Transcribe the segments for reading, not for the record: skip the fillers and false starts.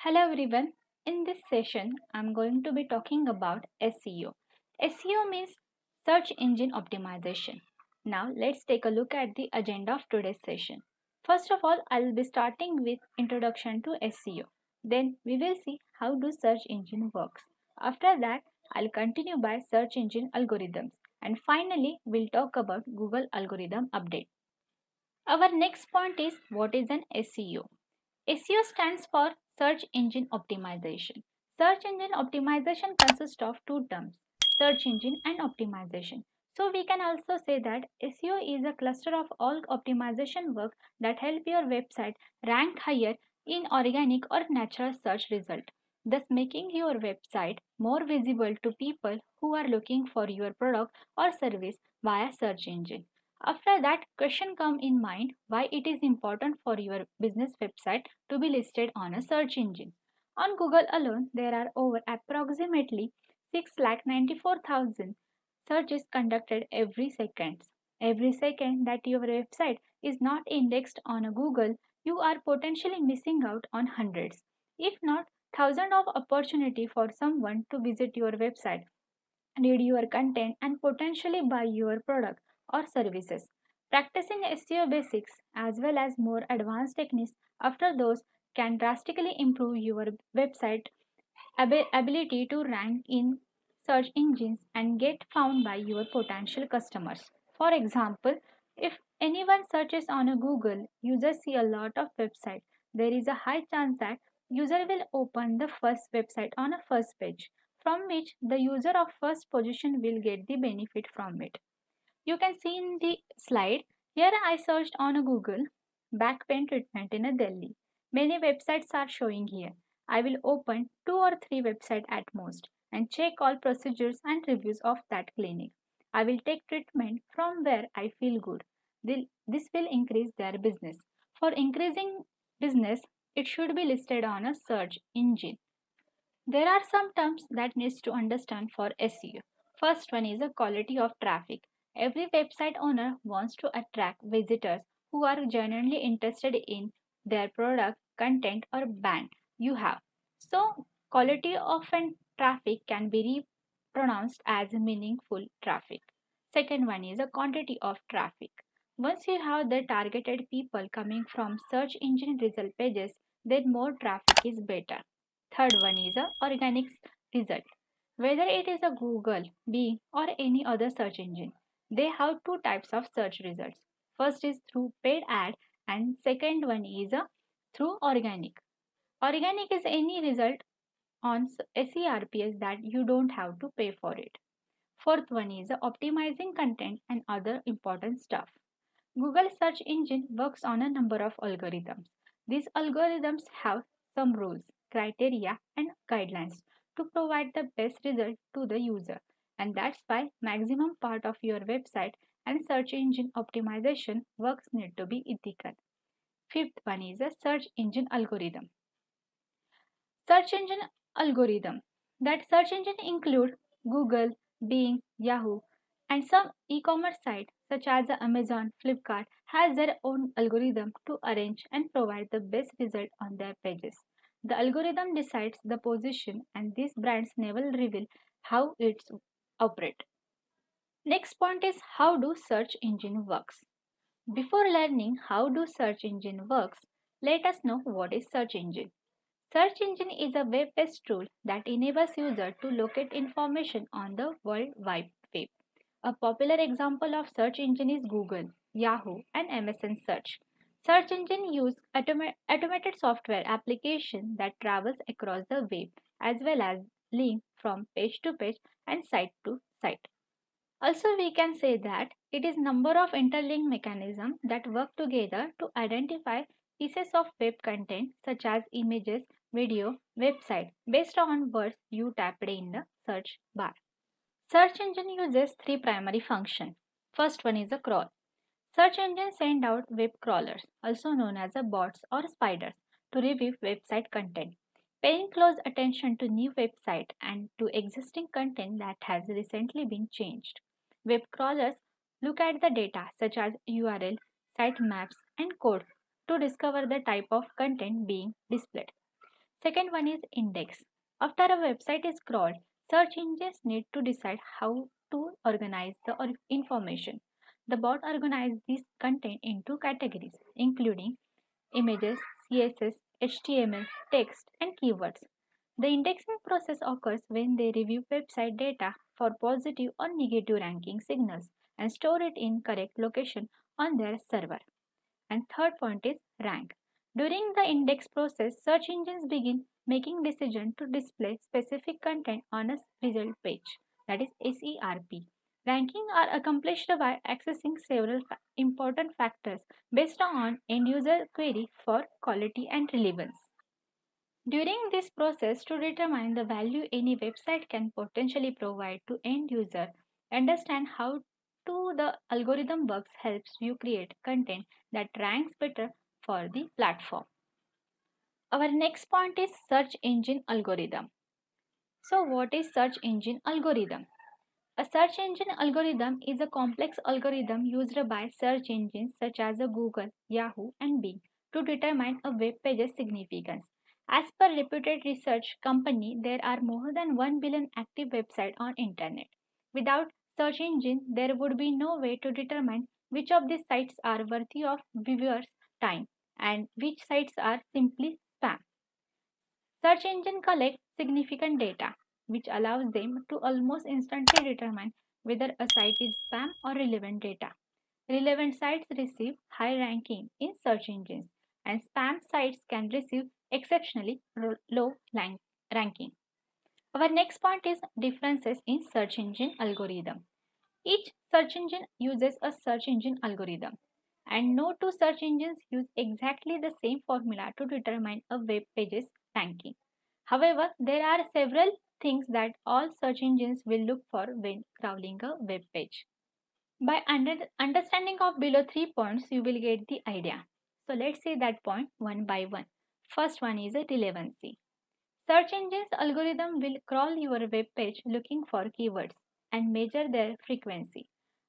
Hello everyone. In this session, I'm going to be talking about SEO. SEO means search engine optimization. Now, let's take a look at the agenda of today's session. First of all, I'll be starting with introduction to SEO. Then we will see how do search engine works. After that, I'll continue by search engine algorithms and finally we'll talk about Google algorithm update. Our next point is what is an SEO? SEO stands for Search Engine Optimization. Search Engine Optimization consists of two terms, search engine and optimization. So we can also say that SEO is a cluster of all optimization work that help your website rank higher in organic or natural search result, thus making your website more visible to people who are looking for your product or service via search engine. After that, question come in mind why it is important for your business website to be listed on a search engine. On Google alone, there are over approximately 6,94,000 searches conducted every second. Every second that your website is not indexed on a Google, you are potentially missing out on hundreds, if not thousands of opportunity for someone to visit your website, read your content and potentially buy your product or services. Practicing SEO basics as well as more advanced techniques after those can drastically improve your website ability to rank in search engines and get found by your potential customers. For example, if anyone searches on a Google, users see a lot of websites. There is a high chance that user will open the first website on a first page from which the user of first position will get the benefit from it. You can see in the slide here I searched on a Google back pain treatment in a Delhi. Many websites are showing here. I will open 2 or 3 websites at most and check all procedures and reviews of that clinic. I will take treatment from where I feel good. This will increase their business. For increasing business, it should be listed on a search engine. There are some terms that needs to understand for SEO. First one is the quality of traffic. Every website owner wants to attract visitors who are genuinely interested in their product, content or brand you have. So quality of an traffic can be pronounced as meaningful traffic. Second one is the quantity of traffic. Once you have the targeted people coming from search engine result pages, then more traffic is better. Third one is a organic result. Whether it is a Google, Bing or any other search engine, they have two types of search results. First is through paid ad and second one is through organic. Organic is any result on SERPs that you don't have to pay for it. Fourth one is optimizing content and other important stuff. Google search engine works on a number of algorithms. These algorithms have some rules, criteria and guidelines to provide the best result to the user, and that's why maximum part of your website and search engine optimization works need to be ethical. Fifth one is a search engine algorithm. Search engine algorithm. That search engine include Google, Bing, Yahoo, and some e-commerce sites such as Amazon, Flipkart has their own algorithm to arrange and provide the best result on their pages. The algorithm decides the position and these brands never reveal how it's operate. Next point is how do search engine works. Before learning how do search engine works, let us know what is search engine. Search engine is a web-based tool that enables users to locate information on the World Wide Web. A popular example of search engine is Google, Yahoo, and MSN Search. Search engine use automated software application that travels across the web as well as link from page to page and site to site. Also, we can say that it is number of interlinked mechanisms that work together to identify pieces of web content such as images, video, website based on words you tapped in the search bar. Search engine uses three primary functions. First one is a crawl. Search engines send out web crawlers, also known as a bots or spiders, to review website content. Paying close attention to new website and to existing content that has recently been changed. Web crawlers look at the data such as URL, site maps, and code to discover the type of content being displayed. Second one is index. After a website is crawled, search engines need to decide how to organize the information. The bot organizes this content into categories, including images, CSS, HTML, text, and keywords. The indexing process occurs when they review website data for positive or negative ranking signals and store it in correct location on their server. And third point is rank. During the index process, search engines begin making decision to display specific content on a result page, that is SERP. Ranking are accomplished by accessing several important factors based on end user query for quality and relevance. During this process, to determine the value any website can potentially provide to end user, understand how to the algorithm works helps you create content that ranks better for the platform. Our next point is search engine algorithm. So what is search engine algorithm? A search engine algorithm is a complex algorithm used by search engines such as Google, Yahoo, and Bing to determine a web page's significance. As per reputed research company, there are more than 1 billion active websites on internet. Without search engine, there would be no way to determine which of these sites are worthy of viewers' time and which sites are simply spam. Search engine collect significant data, which allows them to almost instantly determine whether a site is spam or relevant data. Relevant sites receive high ranking in search engines, and spam sites can receive exceptionally low ranking. Our next point is differences in search engine algorithm. Each search engine uses a search engine algorithm, and no two search engines use exactly the same formula to determine a web page's ranking. However, there are several things that all search engines will look for when crawling a web page. By understanding of below 3 points, you will get the idea. So let's see that point one by one. First one is a relevancy. Search engines algorithm will crawl your web page looking for keywords and measure their frequency.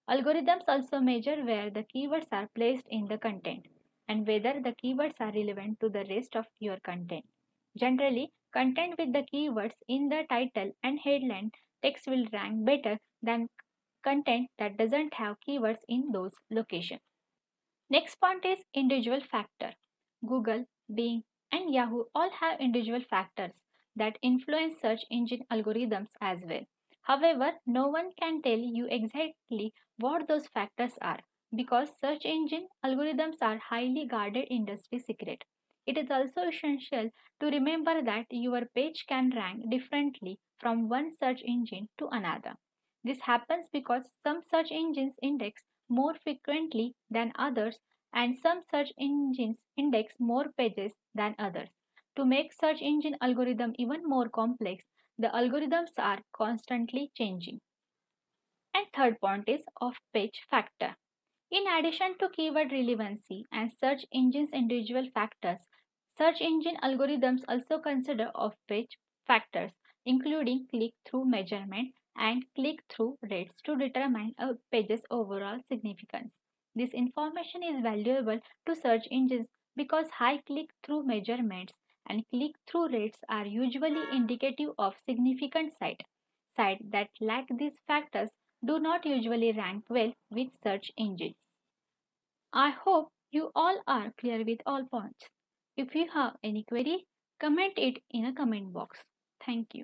Algorithms also measure where the keywords are placed in the content and whether the keywords are relevant to the rest of your content. Generally, content with the keywords in the title and headline text will rank better than content that doesn't have keywords in those locations. Next point is individual factor. Google, Bing, and Yahoo all have individual factors that influence search engine algorithms as well. However, no one can tell you exactly what those factors are because search engine algorithms are highly guarded industry secret. It is also essential to remember that your page can rank differently from one search engine to another. This happens because some search engines index more frequently than others and some search engines index more pages than others. To make search engine algorithm even more complex, the algorithms are constantly changing. And third point is off page factor. In addition to keyword relevancy and search engines individual factors, search engine algorithms also consider off page factors, including click through measurement and click through rates to determine a page's overall significance. This information is valuable to search engines because high click through measurements and click through rates are usually indicative of significant site. Sites that lack these factors do not usually rank well with search engines. I hope you all are clear with all points. If you have any query, comment it in a comment box. Thank you.